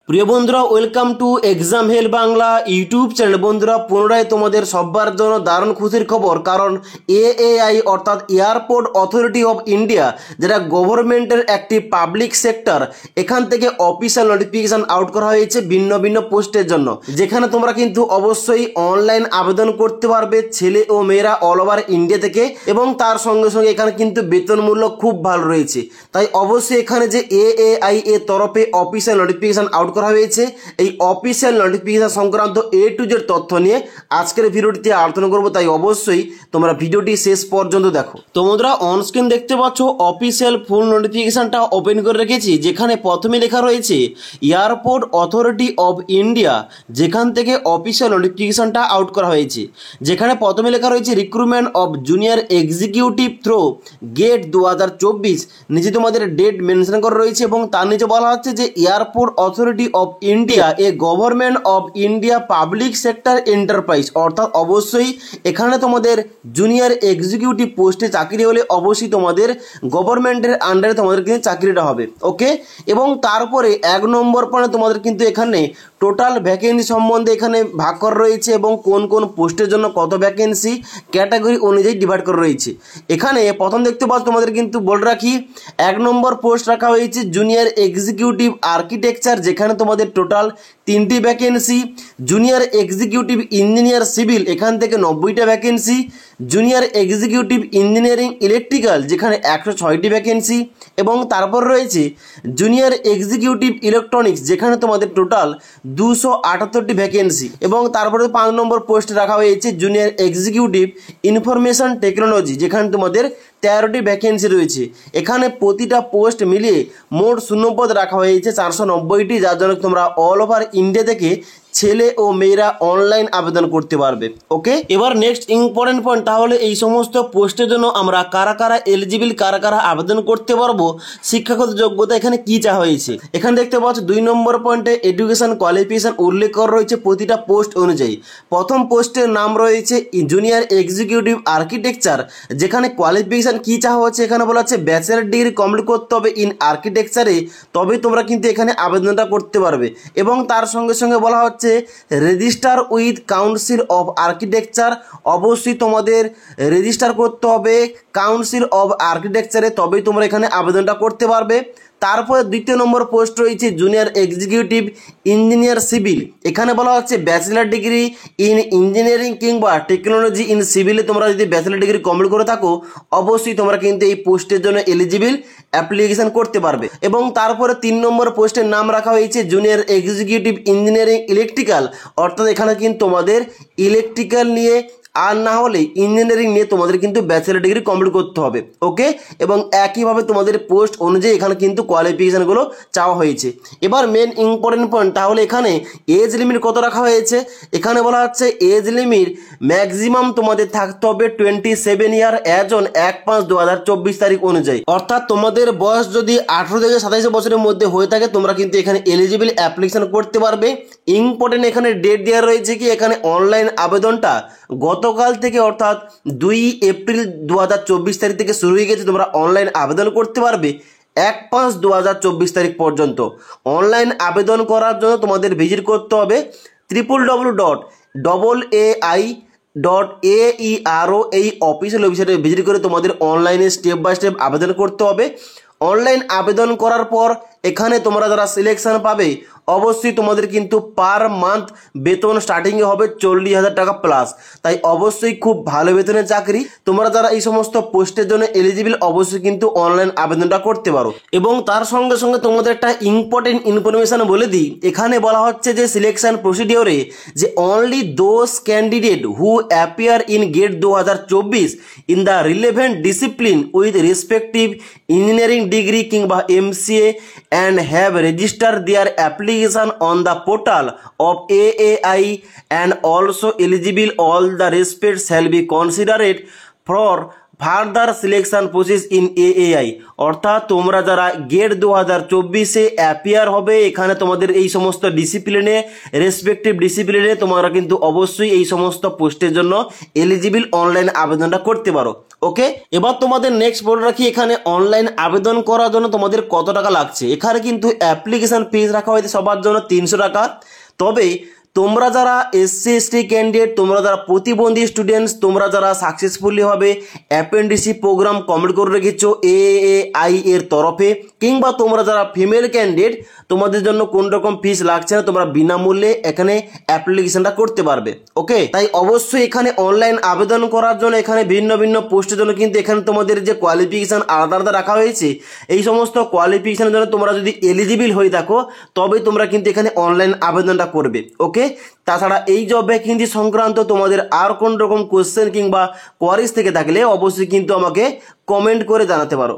প্রিয় বন্ধুরা, welcome to exam help Bangla YouTube channel. বন্ধুরা, পুনরায় তোমাদের সবার জন্য দারুণ খুশির খবর, কারণ এএআই অর্থাৎ এয়ারপোর্ট অথরিটি অফ ইন্ডিয়া, যেটা গভর্নমেন্টের একটি পাবলিক সেক্টর, এখান থেকে অফিসিয়াল নোটিফিকেশন আউট করা হয়েছে ভিন্ন ভিন্ন পোস্টের জন্য, যেখানে তোমরা কিন্তু অবশ্যই অনলাইন আবেদন করতে পারবে, ছেলে ও মেয়েরা অল ওভার ইন্ডিয়া থেকে। এবং তার সঙ্গে সঙ্গে এখানে কিন্তু বেতন মূল্য খুব ভালো রয়েছে। তাই অবশ্যই এখানে যে এএআই এর তরফে অফিসিয়াল নোটিফিকেশন আউট করা হয়েছে, এই অফিসিয়াল নোটিফিকেশন সংক্রান্ত A to Z তথ্য নিয়ে আজকের ভিডিওটিতে আলোচনা করব। তাই অবশ্যই তোমরা ভিডিওটি শেষ পর্যন্ত দেখো। তো বন্ধুরা, অন স্ক্রিন দেখতে পাচ্ছ অফিসিয়াল ফুল নোটিফিকেশনটা ওপেন করে রেখেছি, যেখানে প্রথমে লেখা রয়েছে এয়ারপোর্ট অথরিটি অফ ইন্ডিয়া, যেখান থেকে অফিসিয়াল নোটিফিকেশনটা আউট করা হয়েছে। যেখানে প্রথমে লেখা রয়েছে recruitment of junior executive through GATE 2024, নিচে তোমাদের ডেট মেনশন করা রয়েছে এবং তার নিচে বলা হচ্ছে যে airport authority of India a government of India public sector enterprise. অর্থাৎ অবশ্যই এখানে তোমাদের জুনিয়র এক্সিকিউটিভ পোস্টে চাকরি হলে অবশ্যই তোমাদের গভর্নমেন্টের আন্ডারে তোমাদের কিন্তু চাকরিটা হবে। ওকে, এবং তারপরে 1 নম্বর পয়েন্টে তোমাদের কিন্তু এখানে টোটাল ভ্যাকেন্সি সম্বন্ধে এখানে ভাগ করা রয়েছে এবং কোন কোন পোস্টের জন্য কত ভ্যাকেন্সি ক্যাটাগরি অনুযায়ী ডিভাইড করা রয়েছে। এখানে প্রথম দেখতে পাচ্ছ তোমাদের কিন্তু বলে রাখি 1 নম্বর পোস্ট রাখা হয়েছে জুনিয়র এক্সিকিউটিভ আর্কিটেকচার, যেখানে তোমাদের টোটাল 3টি vacancy. Junior executive engineer civil, এখান থেকে 90টা vacancy. Junior executive engineering electrical, যেখানে 106টি ভ্যাকেন্সি। এবং তারপর রয়েছে জুনিয়র এক্সিকিউটিভ ইলেকট্রনিক্স, যেখানে তোমাদের টোটাল 278টি ভ্যাকেন্সি। এবং তারপরে 5 নম্বর পোস্ট রাখা হয়েছে জুনিয়র এক্সিকিউটিভ ইনফরমেশন টেকনোলজি, যেখানে তোমাদের 13টি ভ্যাকেন্সি রয়েছে। এখানে প্রতিটা পোস্ট মিলিয়ে মোট শূন্যপদ রাখা হয়েছে 490টি, যার জন্য তোমরা অল ওভার ইন্ডিয়া থেকে ছেলে ও মেয়েরা অনলাইন আবেদন করতে পারবে। ওকে, এবার নেক্সট ইম্পর্টেন্ট পয়েন্ট, তাহলে এই সমস্ত পোস্টের জন্য আমরা কারা কারা এলিজিবল, কারা কারা আবেদন করতে পারবো, শিক্ষাগত যোগ্যতা এখানে কি চাওয়া হয়েছে। এখানে দেখতে পাচ্ছ 2 নম্বর পয়েন্টে এডুকেশন কোয়ালিফিকেশন উল্লেখ করা রয়েছে প্রতিটা পোস্ট অনুযায়ী। প্রথম পোস্টের নাম রয়েছে জুনিয়র এক্সিকিউটিভ আর্কিটেকচার, যেখানে কোয়ালিফিকেশন কি চাওয়া হচ্ছে, এখানে বলা হচ্ছে ব্যাচেলার ডিগ্রি কমপ্লিট করতে হবে ইন আর্কিটেকচারে, তবে তোমরা কিন্তু এখানে আবেদনটা করতে পারবে। এবং তার সঙ্গে সঙ্গে বলা হচ্ছে register with council of architecture, অবশ্যই তোমাদের রেজিস্টার করতে হবে কাউন্সিল অফ আর্কিটেকচারে, তবেই তোমরা এখানে আবেদনটা করতে পারবে। তারপরে 2 নম্বর পোস্ট রয়েছে জুনিয়র এক্সিকিউটিভ ইঞ্জিনিয়ার সিভিল, এখানে বলা হচ্ছে ব্যাচেলার ডিগ্রি ইন ইঞ্জিনিয়ারিং কিংবা টেকনোলজি ইন সিভিলে তোমরা যদি ব্যাচেলার ডিগ্রি কমপ্লিট করে থাকো, অবশ্যই তোমরা কিন্তু এই পোস্টের জন্য এলিজিবল অ্যাপ্লিকেশন করতে পারবে। এবং তারপরে 3 নম্বর পোস্টের নাম রাখা হয়েছে জুনিয়র এক্সিকিউটিভ ইঞ্জিনিয়ারিং ইলেকট্রিক্যাল, অর্থাৎ এখানে কিন্তু তোমাদের ইলেকট্রিক্যাল নিয়ে আর না হলে ইঞ্জিনিয়ারিং নিয়ে তোমাদের কিন্তু ব্যাচেলার ডিগ্রি কমপ্লিট করতে হবে। ওকে, এবং একইভাবে তোমাদের পোস্ট অনুযায়ী এখানে কিন্তু কোয়ালিফিকেশানগুলো চাওয়া হয়েছে। এবার মেন ইম্পর্টেন্ট পয়েন্ট, তাহলে এখানে এজ লিমিট কত রাখা হয়েছে। এখানে বলা হচ্ছে এজ লিমিট ম্যাক্সিমাম তোমাদের থাকতে হবে 27 ইয়ার অ্যাজ অন 1/5/2024 তারিখ অনুযায়ী। অর্থাৎ তোমাদের বয়স যদি 18 থেকে 27 বছরের মধ্যে হয়ে থাকে, তোমরা কিন্তু এখানে এলিজিবল অ্যাপ্লিকেশন করতে পারবে। ইম্পর্টেন্ট এখানে ডেট দেওয়া রয়েছে কি, এখানে অনলাইন আবেদনটা গতকাল থেকে অর্থাৎ 2 এপ্রিল 2024 তারিখ থেকে শুরু হয়ে গেছে। তোমরা অনলাইন আবেদন করতে পারবে 1/5/2024 তারিখ পর্যন্ত। অনলাইন আবেদন করার জন্য তোমাদের ভিজিট করতে হবে www.ai.aero এই অফিসিয়াল ওয়েবসাইটে ভিজিট করে তোমাদের অনলাইনে স্টেপ বাই স্টেপ আবেদন করতে হবে। অনলাইন আবেদন করার পর এখানে তোমরা যারা সিলেকশন পাবে, অবশ্যই তোমাদের কিন্তু পার মান্থ বেতন স্টার্টিংয়ে হবে 40,000 টাকা প্লাস। তাই অবশ্যই খুব ভালো বেতনের চাকরি। তোমরা যারা এই সমস্ত পোস্টের জন্য এলিজিবল, অবশ্যই কিন্তু অনলাইন আবেদনটা করতে পারো। এবং তার সঙ্গে সঙ্গে তোমাদের একটা ইম্পর্টেন্ট ইনফরমেশন বলে দিই, এখানে বলা হচ্ছে যে সিলেকশন প্রসিডিওরে যে only those candidate who appear in GATE 2024 in the relevant discipline with respective engineering degree কিংবা MCA and have registered their application on the portal of AAI and also eligible, all the respects shall be considered for further selection process in AAI. অর্থাৎ তোমরা যারা gate 2024-এ appear হবে, এখানে তোমাদের এই সমস্ত ডিসিপ্লিনে respective ডিসিপ্লিনে তোমরা কিন্তু অবশ্যই এই সমস্ত পোস্টের জন্য এলিজিবল অনলাইন আবেদনটা করতে পারো। ওকে, এবার তোমাদের নেক্সট বলে রাখি এখানে অনলাইন আবেদন করার জন্য তোমাদের কত টাকা লাগছে। এখানে কিন্তু অ্যাপ্লিকেশন ফিস রাখা হয়েছে সবার জন্য 300 টাকা। তবে তোমরা যারা এসসি এসটি ক্যান্ডিডেট, তোমরা যারা প্রতিবন্ধী স্টুডেন্টস, তোমরা যারা সাকসেসফুলি ভাবে অ্যাপেন্ডিসি প্রোগ্রাম কমপ্লিট করে রেখেছো এএআই এর তরফে, কিংবা তোমরা যারা ফিমেল ক্যান্ডিডেট, তোমাদের জন্য কোন রকম ফিস লাগছে না, তোমরা বিনামূল্যে এখানে অ্যাপ্লিকেশনটা করতে পারবে। ওকে, তাই অবশ্যই এখানে অনলাইন আবেদন করার জন্য এখানে ভিন্ন ভিন্ন পোস্টের জন্য কিন্তু এখানে তোমাদের যে কোয়ালিফিকেশান আলাদা আলাদা রাখা হয়েছে, এই সমস্ত কোয়ালিফিকেশানের জন্য তোমরা যদি এলিজিবল হয়ে থাকো তবেই তোমরা কিন্তু এখানে অনলাইন আবেদনটা করবে। ওকে, তাছাড়া এই জব ভ্যাকেন্সি সংক্রান্ত তোমাদের আর কোন রকম কোশ্চেন কিংবা কোয়ারিজ থেকে থাকলে অবশ্যই কিন্তু আমাকে কমেন্ট করে জানাতে পারো।